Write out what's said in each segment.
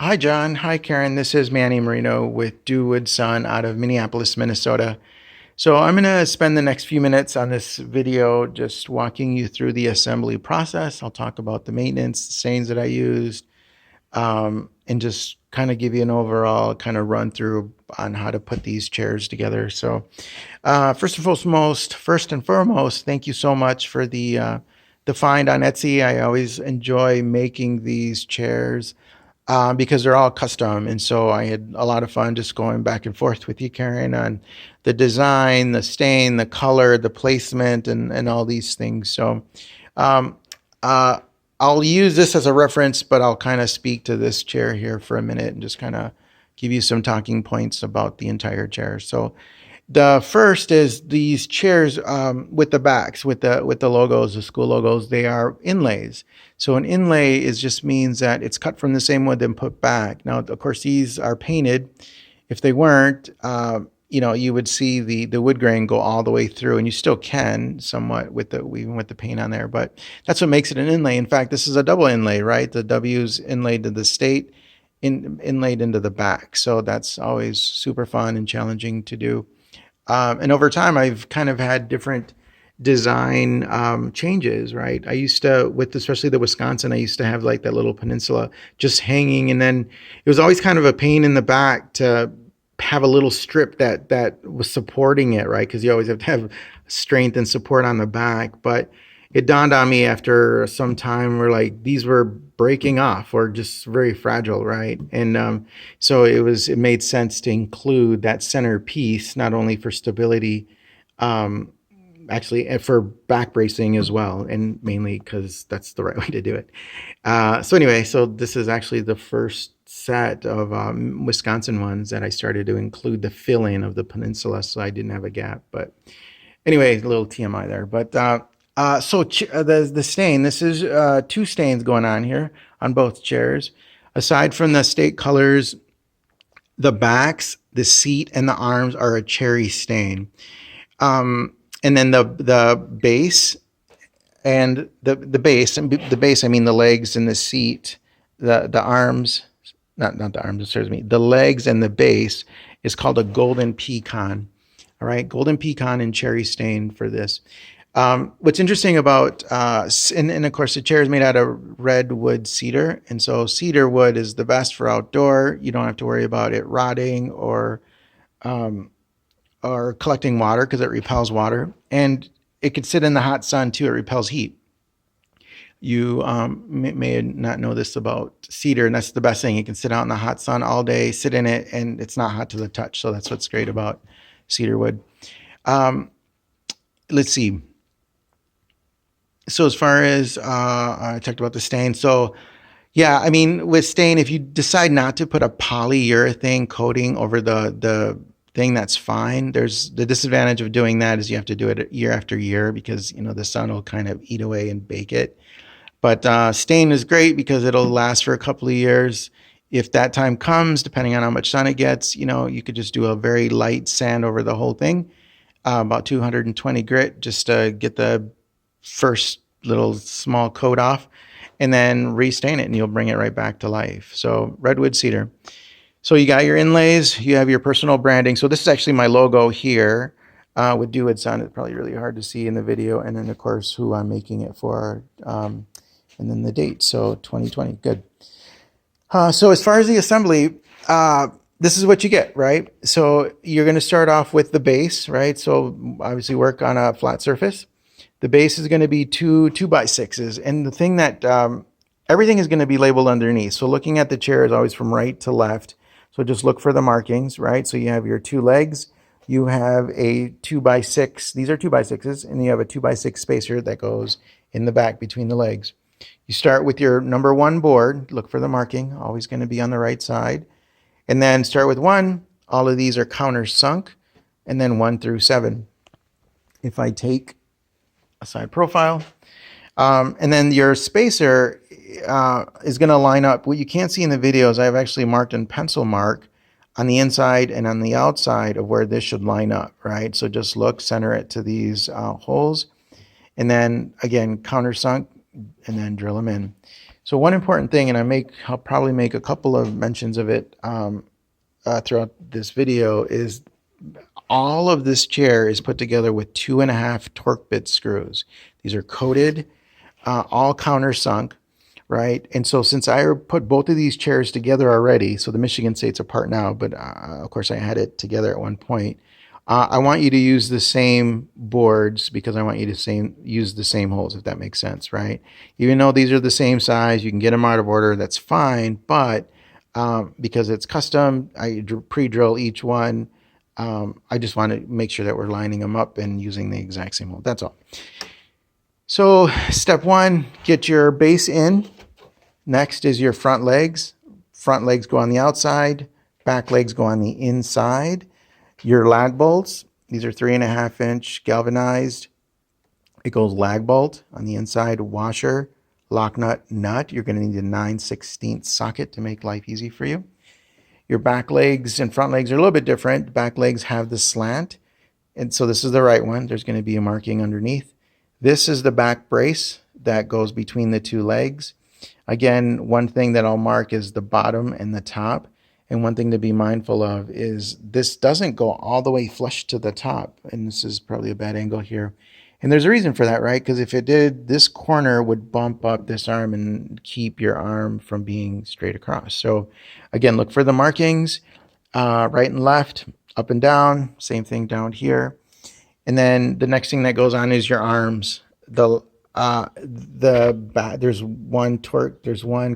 Hi, John. Hi, Karen. This is Manny Marino with Wood Son out of Minneapolis, Minnesota. So I'm going to spend the next few minutes on this video just walking you through the assembly process. I'll talk about the maintenance, the stains that I used, and just kind of give you an overall kind of run through on how to put these chairs together. So first and foremost, thank you so much for the find on Etsy. I always enjoy making these chairs because they're all custom. And so I had a lot of fun just going back and forth with you, Karen, on the design, the stain, the color, the placement, and all these things. So um, uh, I'll use this as a reference, but I'll kind of speak to this chair here for a minute and just kind of give you some talking points about the entire chair. So the first is these chairs with the backs, with the logos, the school logos. They are inlays. So an inlay is just means that it's cut from the same wood and put back. Now, of course, these are painted. If they weren't, you would see the wood grain go all the way through, and you still can somewhat with the even with the paint on there. But that's what makes it an inlay. In fact, this is a double inlay, right? The W's inlaid to the state, inlaid into the back. So that's always super fun and challenging to do. And over time, I've kind of had different design changes, right? I used to, with especially the Wisconsin, I used to have like that little peninsula just hanging. And then it was always kind of a pain in the back to have a little strip that was supporting it, right? Because you always have to have strength and support on the back. But it dawned on me after some time where like these were breaking off or just very fragile, right? And so it made sense to include that center piece not only for stability, um, actually for back bracing as well, and mainly because that's the right way to do it. So anyway, so this is actually the first set of Wisconsin ones that I started to include the fill-in of the peninsula, so I didn't have a gap. But anyway, a little TMI there. But the stain. This is two stains going on here on both chairs. Aside from the state colors, the backs, the seat, and the arms are a cherry stain. And then the base and the base and the base. I mean the legs and the seat, the arms. Not the arms. Excuse me. The legs and the base is called a golden pecan. All right, golden pecan and cherry stain for this. What's interesting about, and of course the chair is made out of redwood cedar. And so cedar wood is the best for outdoor. You don't have to worry about it rotting um, or collecting water because it repels water. And it could sit in the hot sun too. It repels heat. You may not know this about cedar, and that's the best thing. You can sit out in the hot sun all day, sit in it, and it's not hot to the touch. So that's what's great about cedar wood. Um, let's see. So as far as I talked about the stain, so yeah, I mean with stain, if you decide not to put a polyurethane coating over the thing, that's fine. There's the disadvantage of doing that is you have to do it year after year because the sun will kind of eat away and bake it. But stain is great because it'll last for a couple of years. If that time comes, depending on how much sun it gets, you could just do a very light sand over the whole thing, about 220 grit, just to get the first little small coat off, and then restain it, and you'll bring it right back to life. So redwood cedar. So you got your inlays, you have your personal branding. So this is actually my logo here with Wood Son. It's probably really hard to see in the video, and then of course who I'm making it for, and then the date. So 2020. Good. So as far as the assembly, this is what you get, right? So you're going to start off with the base, right? So obviously work on a flat surface. The base is going to be two 2x6s. And the thing that everything is going to be labeled underneath. So looking at the chair is always from right to left. So just look for the markings, right? So you have your two legs. You have a 2x6. These are 2x6s. And you have a 2x6 spacer that goes in the back between the legs. You start with your number one board. Look for the marking. Always going to be on the right side. And then start with 1. All of these are countersunk. And then 1 through 7. If I take a side profile. And then your spacer is going to line up. What you can't see in the videos, I've actually marked in pencil mark on the inside and on the outside of where this should line up, right? So just look, center it to these holes. And then again, countersunk, and then drill them in. So one important thing, and I'll probably make a couple of mentions of it throughout this video, is all of this chair is put together with 2.5 torque bit screws. These are coated, all countersunk, right? And so since I put both of these chairs together already, so the Michigan State's apart now, but of course I had it together at one point. I want you to use the same boards because I want you to use the same holes, if that makes sense, right? Even though these are the same size, you can get them out of order, that's fine, but because it's custom, I pre-drill each one. I just want to make sure that we're lining them up and using the exact same hole, that's all. So step one, get your base in. Next is your front legs. Front legs go on the outside, back legs go on the inside. Your lag bolts, these are 3.5 inch galvanized. It goes lag bolt on the inside, washer, lock nut. You're going to need a 9/16 socket to make life easy for you. Your back legs and front legs are a little bit different. Back legs have the slant, and so this is the right one. There's going to be a marking underneath. This is the back brace that goes between the two legs. Again, one thing that I'll mark is the bottom and the top. And one thing to be mindful of is this doesn't go all the way flush to the top. And this is probably a bad angle here. And there's a reason for that, right? Because if it did, this corner would bump up this arm and keep your arm from being straight across. So again, look for the markings, right and left, up and down, same thing down here. And then the next thing that goes on is your arms. There's one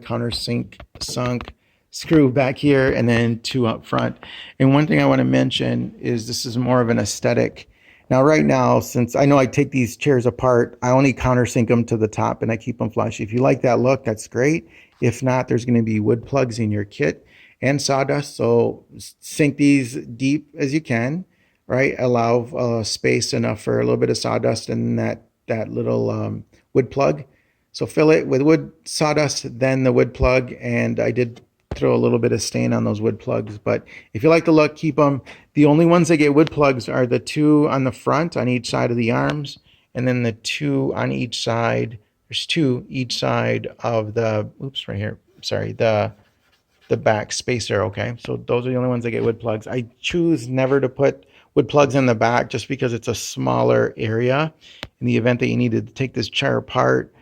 countersunk screw back here, and then 2 up front. And one thing I want to mention is this is more of an aesthetic. Now, right now, since I know I take these chairs apart, I only countersink them to the top and I keep them flush. If you like that look, that's great. If not, there's going to be wood plugs in your kit and sawdust. So sink these deep as you can, right? Allow space enough for a little bit of sawdust and that little wood plug. So fill it with wood sawdust, then the wood plug, and I did throw a little bit of stain on those wood plugs, but if you like the look, keep them. The only ones that get wood plugs are the 2 on the front on each side of the arms, and then the 2 on each side. There's 2 each side of the right here, sorry, the back spacer. Okay, so those are the only ones that get wood plugs. I choose never to put wood plugs in the back just because it's a smaller area. In the event that you needed to take this chair apart,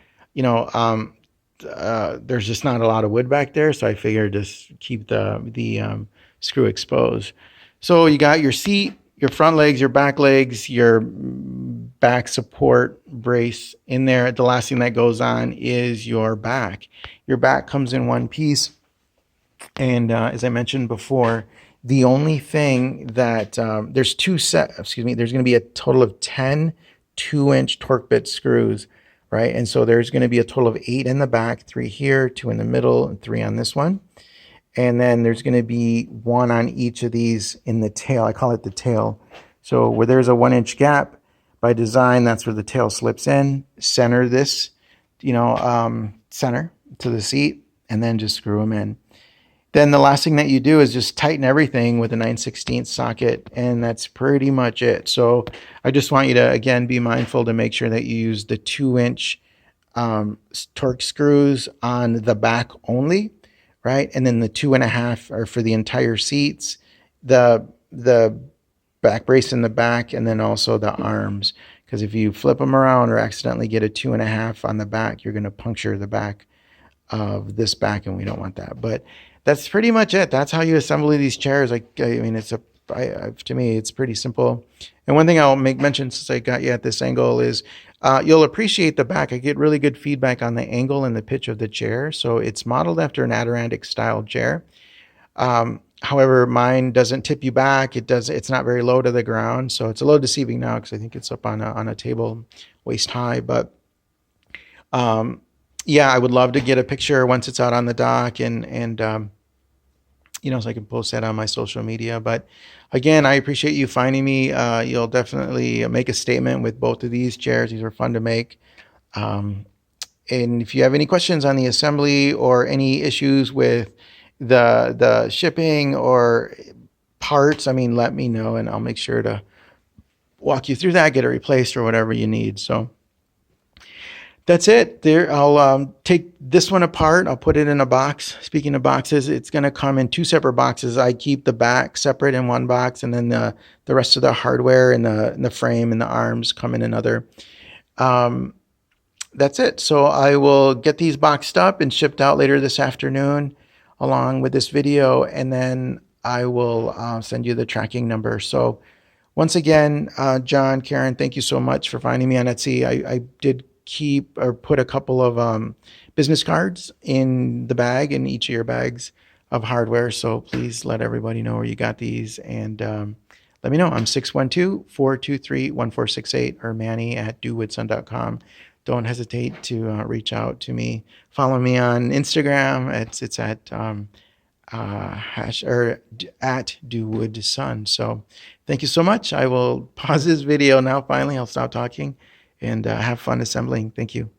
there's just not a lot of wood back there, so I figured just keep the screw exposed. So you got your seat, your front legs, your back legs, your back support brace in there. The last thing that goes on is your back. Your back comes in one piece, and as I mentioned before, the only thing that there's there's going to be a total of 10 2-inch torque bit screws. Right, and so there's going to be a total of 8 in the back, 3 here, 2 in the middle, and 3 on this one. And then there's going to be 1 on each of these in the tail. I call it the tail. So where there's a 1-inch gap, by design, that's where the tail slips in. Center this, center to the seat, and then just screw them in. Then the last thing that you do is just tighten everything with a 9/16 socket, and that's pretty much it. So I just want you to, again, be mindful to make sure that you use the 2-inch torque screws on the back only, right? And then the 2.5 are for the entire seats, the back brace in the back, and then also the arms. Because if you flip them around or accidentally get a 2.5 on the back, you're going to puncture the back of this back, and we don't want that. But that's pretty much it. That's how you assemble these chairs. To me, it's pretty simple. And one thing I'll make mention since I got you at this angle is you'll appreciate the back. I get really good feedback on the angle and the pitch of the chair. So it's modeled after an Adirondack style chair. However, mine doesn't tip you back. It's not very low to the ground. So it's a little deceiving now because I think it's up on a table waist high. But yeah, I would love to get a picture once it's out on the dock and so I can post that on my social media. But again, I appreciate you finding me. You'll definitely make a statement with both of these chairs. These are fun to make. And if you have any questions on the assembly or any issues with the shipping or parts, let me know and I'll make sure to walk you through that, get it replaced or whatever you need. So That's it. There, I'll take this one apart. I'll put it in a box. Speaking of boxes, it's going to come in two separate boxes. I keep the back separate in one box, and then the rest of the hardware and the frame and the arms come in another. Um, that's it. So I will get these boxed up and shipped out later this afternoon, along with this video, and then I will send you the tracking number. So once again, John, Karen, thank you so much for finding me on Etsy. I did keep or put a couple of business cards in the bag, in each of your bags of hardware. So please let everybody know where you got these, and let me know. I'm 612-423-1468 or Manny@dowoodson.com. Don't hesitate to reach out to me. Follow me on Instagram. It's at hash or at dowoodson. So thank you so much. I will pause this video now. Finally, I'll stop talking and have fun assembling. Thank you.